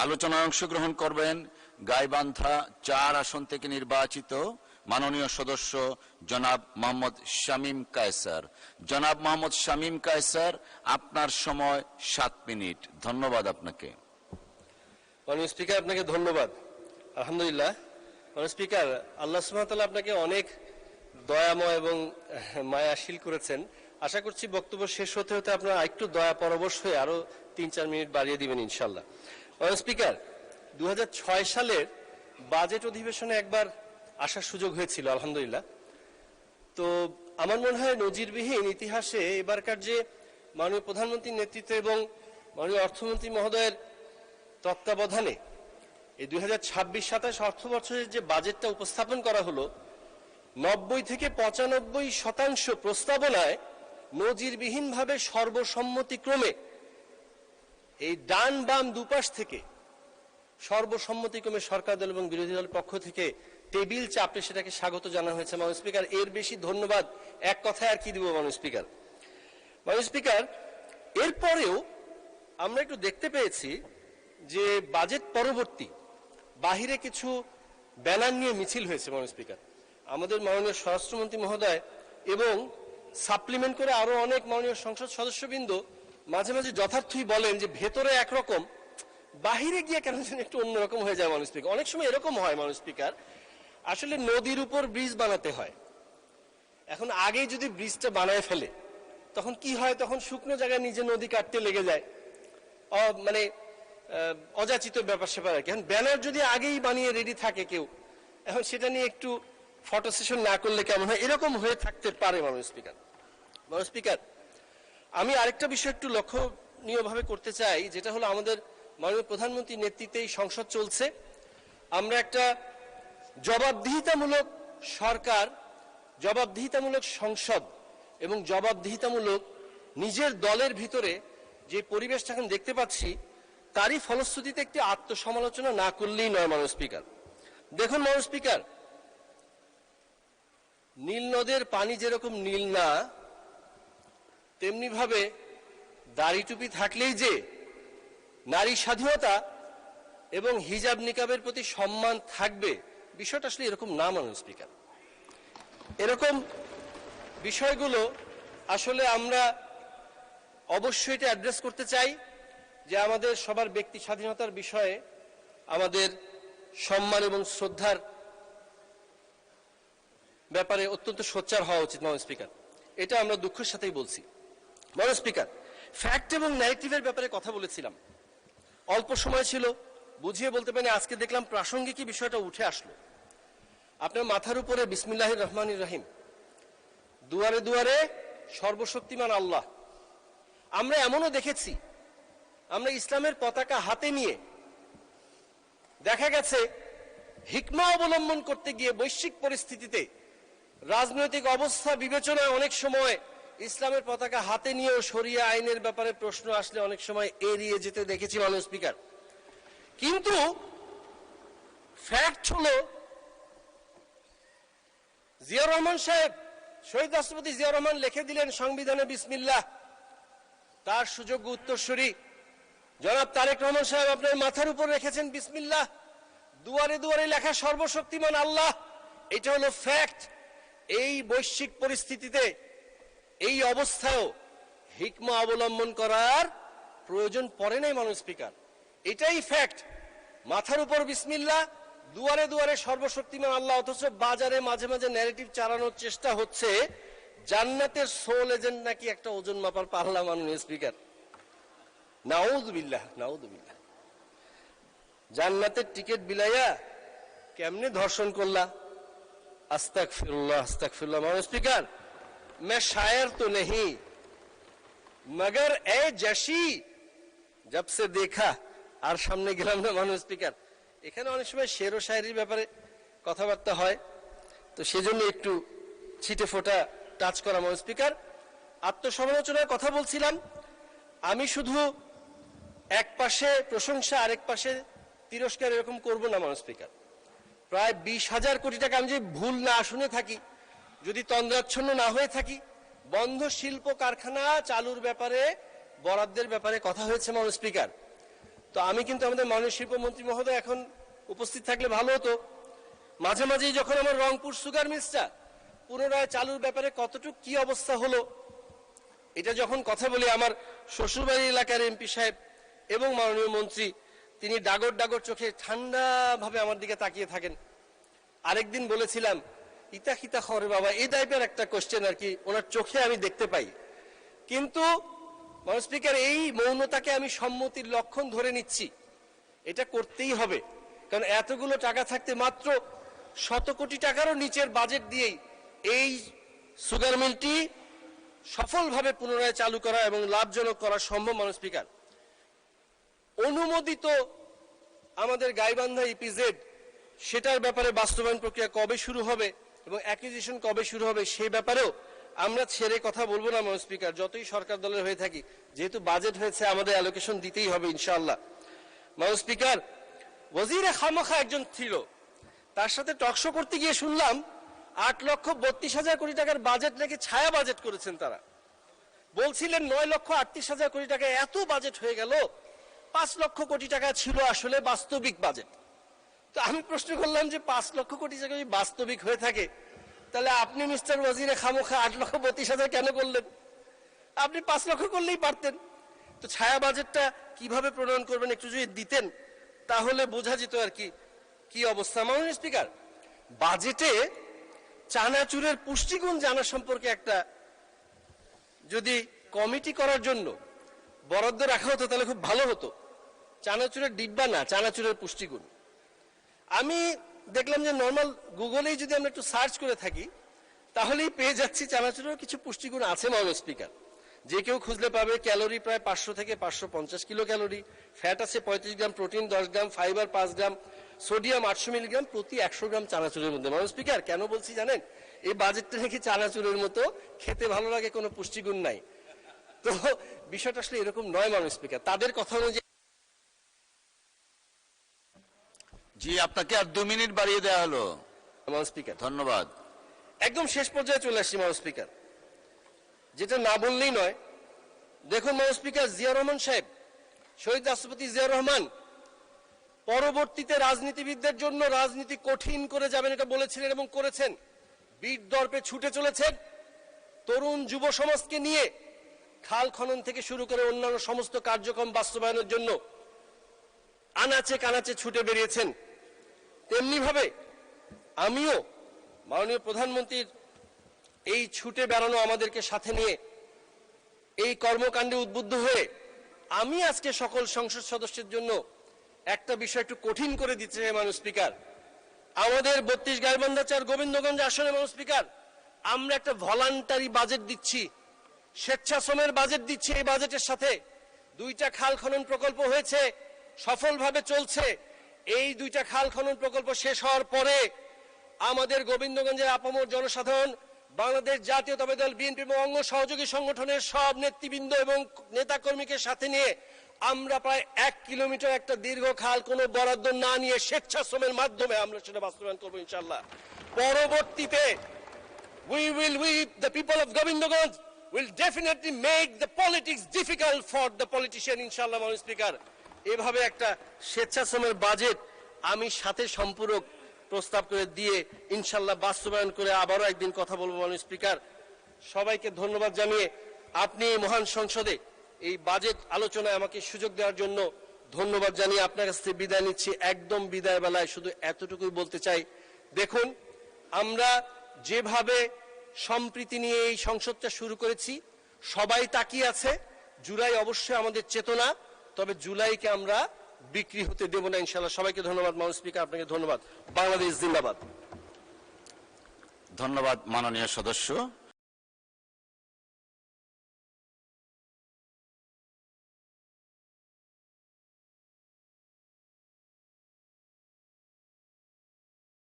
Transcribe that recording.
আলোচনায় অংশগ্রহণ করবেন গাইবান্ধা ৪ আসন থেকে নির্বাচিত মাননীয় সদস্য জনাব মোহাম্মদ শামীম কায়সার। জনাব মোহাম্মদ শামীম কায়সার, আপনার সময় 7 মিনিট। ধন্যবাদ আপনাকে। মাননীয় স্পিকার, আপনাকে ধন্যবাদ। আলহামদুলিল্লাহ। মাননীয় স্পিকার, আল্লাহ সুবহানাহু ওয়া তাআলা আপনাকে অনেক দয়াময় এবং মায়াশীল করেছেন। আশা করছি বক্তব্য শেষ হতে হতে আপনারা একটু দয়া পরবশ হয়ে আরো 3-4 মিনিট বাড়িয়ে দিবেন ইনশাআল্লাহ। মাননীয় স্পিকার, 2006 সালের বাজেট অধিবেশনে একবার আসার সুযোগ হয়েছিল আলহামদুলিল্লাহ। তো আমার মনে হয় নজিরবিহীন ইতিহাসে এবারকার যে মাননীয় প্রধানমন্ত্রীর নেতৃত্বে এবং মাননীয় অর্থমন্ত্রী মহোদয়ের তত্ত্বাবধানে এই 2026-27 অর্থ বছরের যে বাজেটটা উপস্থাপন করা হলো, 90 থেকে 95% প্রস্তাবনায় নজিরবিহীনভাবে সর্বসম্মতিক্রমে এই ডান বাম দুপাশ থেকে সর্বসম্মতিক্রমে সরকার দল এবং বিরোধী দলের পক্ষ থেকে টেবিল চাপে সেটাকে স্বাগত জানানো হয়েছে। মাননীয় স্পিকার, এর বেশি ধন্যবাদ এক কথায় আর কি দিব মাননীয় স্পিকার। মাননীয় স্পিকার, এরপরেও আমরা একটু দেখতে পেয়েছি যে বাজেট পরবর্তী বাহিরে কিছু ব্যানার নিয়ে মিছিল হয়েছে মাননীয় স্পিকার। আমাদের মাননীয় স্বরাষ্ট্রমন্ত্রী মহোদয় এবং সাপ্লিমেন্ট করে আরো অনেক মাননীয় সংসদ সদস্যবৃন্দ মাঝে মাঝে যথার্থই বলেন যে ভেতরে একরকম, বাহিরে গিয়ে কেন যেন একটু অন্যরকম হয়ে যায় মাননীয় স্পিকার। অনেক সময় এরকম হয় মাননীয় স্পিকার, আসলে নদীর উপর ব্রিজ বানাতে হয়। এখন আগেই যদি ব্রিজটা বানায় ফেলে তখন কি হয়, তখন শুকনো জায়গায় নিজে নদী কাটতে লেগে যায়, মানে অযাচিত ব্যাপার স্যাপার আর কি। এখন ব্যানার যদি আগেই বানিয়ে রেডি থাকে কেউ, এখন সেটা নিয়ে একটু ফটো সেশন না করলে কেমন হয়, এরকম হয়ে থাকতে পারে মাননীয় স্পিকার। মাননীয় স্পিকার, আমি আরেকটা বিষয় একটু লক্ষণীয়ভাবে করতে চাই, যেটা হলো আমাদের মাননীয় প্রধানমন্ত্রীর নেতৃত্বে এই সংসদ চলছে। আমরা একটা জবাবদিহিতামূলক সরকার, জবাবদিহিতামূলক সংসদ এবং জবাবদিহিতামূলক নিজের দলের ভিতরে যে পরিবেশটা এখন দেখতে পাচ্ছি, তারই ফলশ্রুতিতে একটি আত্মসমালোচনা না করলেই নয় মাননীয় স্পিকার। দেখুন মাননীয় স্পিকার, নীল নদের পানি যেরকম নীল না, তেমনি ভাবে দাড়ি টুপি থাকলেই যে নারী স্বাধীনতা এবং হিজাব নিকাবের প্রতি সম্মান থাকবে, বিষয়টা আসলে এরকম না মাননীয় স্পিকার। এরকম বিষয়গুলো আসলে আমরা অবশ্যই এটা অ্যাড্রেস করতে চাই যে আমাদের সবার ব্যক্তি স্বাধীনতার বিষয়ে আমাদের সম্মান এবং শ্রদ্ধার ব্যাপারে অত্যন্ত সোচ্চার হওয়া উচিত মাননীয় স্পিকার। এটা আমরা দুঃখের সাথেই বলছি। মাননীয় স্পিকার, ফ্যাক্ট এবং ন্যারেটিভের ব্যাপারে কথা বলেছিলাম, অল্প সময় ছিল, বুঝিয়ে বলতে পারি। আজকে দেখলাম প্রাসঙ্গিক বিষয়টা উঠে আসলো। আপনার মাথার উপরে বিসমিল্লাহির রহমানির রহিম, দুয়ারে দুয়ারে সর্বশক্তিমান আল্লাহ। আমরা এমনও দেখেছি, আমরা ইসলামের পতাকা হাতে নিয়ে দেখা গেছে হিকমা অবলম্বন করতে গিয়ে বৈশ্বিক পরিস্থিতিতে রাজনৈতিক অবস্থা বিবেচনায় অনেক সময় ইসলামের পতাকা হাতে নিয়েও শরিয়া আইনের ব্যাপারে প্রশ্ন আসলে অনেক সময় এড়িয়ে যেতে দেখেছি মাননীয় স্পিকার। কিন্তু ফ্যাক্ট হলো, জিয়াউর রহমান সাহেব, শহীদ রাষ্ট্রপতি জিয়াউর রহমান লিখে দিলেন সংবিধানে বিসমিল্লাহ। তার সুযোগ্য উত্তরসূরি জনাব তারেক রহমান সাহেব আপনার মাথার উপর রেখেছেন বিসমিল্লাহ। দুয়ারে দুয়ারে লেখা সর্বশক্তিমান আল্লাহ। এটা হলো ফ্যাক্ট। এই বৈশ্বিক পরিস্থিতিতে, এই অবস্থায়ও হিকমা অবলম্বন করার প্রয়োজন পড়ে নাই মাননীয় স্পিকার। এটাই ফ্যাক্ট। মাথার উপর বিসমিল্লাহ, দুয়ারে দুয়ারে সর্বশক্তিমান আল্লাহ, অথচ বাজারে মাঝে মাঝে ন্যারেটিভ চালানোর চেষ্টা হচ্ছে জান্নাতের সোল এজেন্ট নাকি একটা ওজন মাপার পাল্লা মাননীয় স্পিকার। নাউযুবিল্লাহ, নাউযুবিল্লাহ। জান্নাতের টিকিট বিলাইয়া কেমনে ধর্ষণ করলা? আস্তাগফিরুল্লাহ, আস্তাগফিরুল্লাহ। মাননীয় স্পিকার, मैं शायर तो नहीं मगर ए जशी जब से देखा। আর সামনে গেলাম না মাননীয় স্পিকার। এখানে অনেক সময় শের ও শায়েরির ব্যাপারে কথাবার্তা হয়, তো সেজন্য একটু ছিটে ফোটা টাচ করা মাননীয় স্পিকার। আত্মসমালোচনার কথা বলছিলাম, আমি শুধু এক পাশে প্রশংসা আরেক পাশে তিরস্কার এরকম করব না মাননীয় স্পিকার। প্রায় 20,000 কোটি টাকা, আমি যে ভুল না শুনে থাকি, যদি তন্দ্রাচ্ছন্ন না হয়ে থাকি, বন্ধ শিল্প কারখানা চালুর ব্যাপারে, বরাদ্দের ব্যাপারে কথা হয়েছে মাননীয় স্পিকার। তো আমি কিন্তু আমাদের মাননীয় শিল্পমন্ত্রী মহোদয় এখন উপস্থিত থাকলে ভালো হতো। মাঝে মাঝেই যখন আমার রংপুর সুগার মিলসটা পুনরায় চালুর ব্যাপারে কতটুকু কি অবস্থা হলো এটা যখন কথা বলি, আমার শ্বশুরবাড়ি এলাকার এমপি সাহেব এবং মাননীয় মন্ত্রী তিনি ডাগর ডাগর চোখে ঠান্ডা ভাবে আমার দিকে তাকিয়ে থাকেন। আরেকদিন বলেছিলাম ইতা খিতা খবরে বাবা, এই টাইপের একটা কোশ্চেন আর কি ওনার চোখে আমি দেখতে পাই। কিন্তু মাননীয় স্পিকার, এই মৌনতাকে আমি সম্মতির লক্ষণ ধরে নিচ্ছি। এটা করতেই হবে, কারণ এতগুলো টাকা থাকতে মাত্র 100 কোটি টাকারও নিচের বাজেট দিয়েই এই সুগার মিলটি সফলভাবে পুনরায় চালু করা এবং লাভজনক করা সম্ভব। মাননীয় স্পিকার, অনুমোদিত আমাদের গাইবান্ধা ইপিজেড সেটার ব্যাপারে বাস্তবায়ন প্রক্রিয়া কবে শুরু হবে এবং অ্যাকুইজিশন কবে শুরু হবে সেই ব্যাপারেও আমরা ছেড়ে কথা বলবো না মাননীয় স্পিকার, যতই সরকার দলের হয়ে থাকি। যেহেতু বাজেট হয়েছে আমাদের অ্যালোকেশন দিতেই হবে ইনশাআল্লাহ। মাননীয় স্পিকার, ওয়াজিরে খামখা একজন ছিল, তার সাথে টকশো করতে গিয়ে শুনলাম 8,32,000 কোটি টাকার বাজেট নাকি ছায়া বাজেট করেছেন তারা। বলছিলেন 9,38,000 কোটি টাকা এত বাজেট হয়ে গেল, 5 লক্ষ কোটি টাকা ছিল আসলে বাস্তবিক বাজেট। তো আমি প্রশ্ন করলাম যে 5 লক্ষ কোটি টাকা যদি বাস্তবিক হয়ে থাকে তাহলে আপনি মিস্টার ওয়াজিরে খামখা 8,32,000 কেন করলেন? আপনি 5 লক্ষ করলেই পারতেন। তো ছায়া বাজেটটা কিভাবে প্রণয়ন করবেন একটু যদি দিতেন তাহলে বোঝা যেত আর কি কি অবস্থা। মাননীয় স্পিকার, বাজেটে চানাচুরের পুষ্টিগুণ জানা সম্পর্কে একটা যদি কমিটি করার জন্য বরাদ্দ রাখা হতো তাহলে খুব ভালো হতো। চানাচুরের ডিব্বা না, চানাচুরের পুষ্টিগুণ। আমি দেখলাম যে নর্মাল গুগলেই যদি আমরা একটু সার্চ করে থাকি তাহলেই পেয়ে যাচ্ছি চানাচুরের কিছু পুষ্টিগুণ আছে। মাননীয় স্পিকার, যে কেউ খুঁজলে পাবে ক্যালোরি প্রায় 500 থেকে 550 কিলো ক্যালোরি, ফ্যাট আছে 35 গ্রাম, প্রোটিন 10 গ্রাম, ফাইবার 5 গ্রাম, সোডিয়াম 800 মিলিগ্রাম প্রতি 100 গ্রাম চানাচুরের মধ্যে। মাননীয় স্পিকার, কেন বলছি জানেন? এই বাজেটটা নাকি চানাচুরের মতো খেতে ভালো লাগে, কোনো পুষ্টিগুণ নাই। তো বিষয়টা আসলে এরকম নয় মাননীয় স্পিকার। তাদের কথা অনুযায়ী জি, আপনাকে আর 2 মিনিট বাড়িয়ে দেওয়া হলো। মাননীয় স্পিকার, ধন্যবাদ। একদম শেষ পর্যায়ে চলে আসছি মাননীয় স্পিকার, যেটা না বললেই নয়। দেখুন মাননীয় স্পিকার, জিয়া রহমান সাহেব, শহীদ রাষ্ট্রপতি জিয়া রহমান পরবর্তীতে রাজনীতিবিদদের জন্য রাজনীতি কঠিন করে যাবেন এটা বলেছিলেন এবং করেছেন। বীর দর্পে ছুটে চলেছেন তরুণ যুব সমাজকে নিয়ে খাল খনন থেকে শুরু করে অন্যান্য সমস্ত কার্যক্রম বাস্তবায়নের জন্য আনাচে কানাচে ছুটে বেরিয়েছেন। তেমনি ভাবে আমিও মাননীয় প্রধানমন্ত্রীর এই ছুটে বেড়ানো আমাদেরকে সাথে নিয়ে এই কর্মকাণ্ডে উদ্বুদ্ধ হয়ে আমি আজকে সকল সংসদ সদস্যের জন্য একটা বিষয় একটু কঠিন করে দিচ্ছে। মাননীয় স্পিকার, আমাদের 32 গাইবান্ধা 4 গোবিন্দগঞ্জ আসনে মাননীয় স্পিকার আমরা একটা ভলান্টারি বাজেট দিচ্ছি, স্বেচ্ছাশ্রমের বাজেট দিচ্ছি। এই বাজেটের সাথে 2টা খাল খনন প্রকল্প হয়েছে, সফলভাবে চলছে। এই 2টা খাল খনন প্রকল্প শেষ হওয়ার পরে আমাদের গোবিন্দগঞ্জের আপামর জনসাধারণ, বাংলাদেশ জাতীয়তাবাদী দল বিএনপি এবং অঙ্গ সহযোগী সংগঠনের সব নেতৃবৃন্দ এবং নেতাকর্মীকে সাথে নিয়ে আমরা প্রায় 1 কিলোমিটার একটা দীর্ঘ খাল কোনো বরাদ্দ না নিয়ে স্বেচ্ছাশ্রমের মাধ্যমে আমরা সেটা বাস্তবায়ন করবো ইনশাআল্লাহ। পরবর্তীতে we the people of Gobindganj will definitely make the politics difficult for the politician ইনশাআল্লাহ। মাননীয় স্পিকার, এভাবে একটা স্বেচ্ছাশ্রমের বাজেট আমি সাথে সম্পূরক প্রস্তাব করে দিয়ে ইনশাআল্লাহ বাস্তবায়ন করে আবারও একদিন কথা বলবো। মাননীয় স্পিকার, সবাইকে ধন্যবাদ জানিয়ে আপনি মহান সংসদে এই বাজেট আলোচনায় আমাকে সুযোগ দেওয়ার জন্য ধন্যবাদ জানিয়ে আপনার কাছ থেকে বিদায় নিচ্ছি। একদম বিদায় বেলায় শুধু এতটুকুই বলতে চাই, দেখুন আমরা যেভাবে সম্প্রীতি নিয়ে এই সংসদটা শুরু করেছি সবাই তাকিয়ে আছে। জুলাই অবশ্যই আমাদের চেতনা, তবে জুলাইকে আমরা বিক্রি হতে দেব না ইনশাআল্লাহ। সবাইকে ধন্যবাদ। মাননীয় স্পিকার, আপনাকে ধন্যবাদ। বাংলাদেশ জিন্দাবাদ। ধন্যবাদ মাননীয় সদস্য।